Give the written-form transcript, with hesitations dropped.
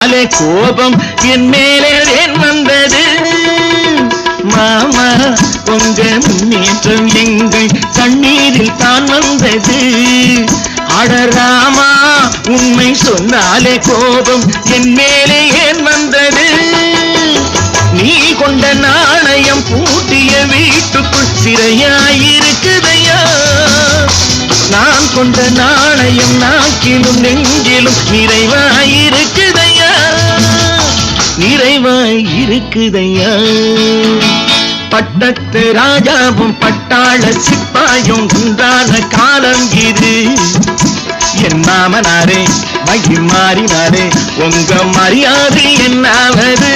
சொன்னாலே கோபம் என் மேலே ஏன் வந்தது மாமா உங்க முன்னேற்றம் எங்கள் கண்ணீரில் தான் வந்தது அடராமா உண்மை சொன்னாலே கோபம் என் மேலே ஏன் வந்தது நீ கொண்ட நாணயம் பூட்டிய வீட்டுக்குள் சிறையாயிருக்குதையா நான் கொண்ட நாணயம் நாக்கிலும் நெஞ்சிலும் நிறைவாயிருக்குதையா நிறைவாயிருக்குதையா பட்டத்து ராஜாவும் பட்டாள சிப்பாயும் உண்டான காலம் இது என் மாமனாரே மகி மாறினாரே உங்க மரியாதை என்னாவது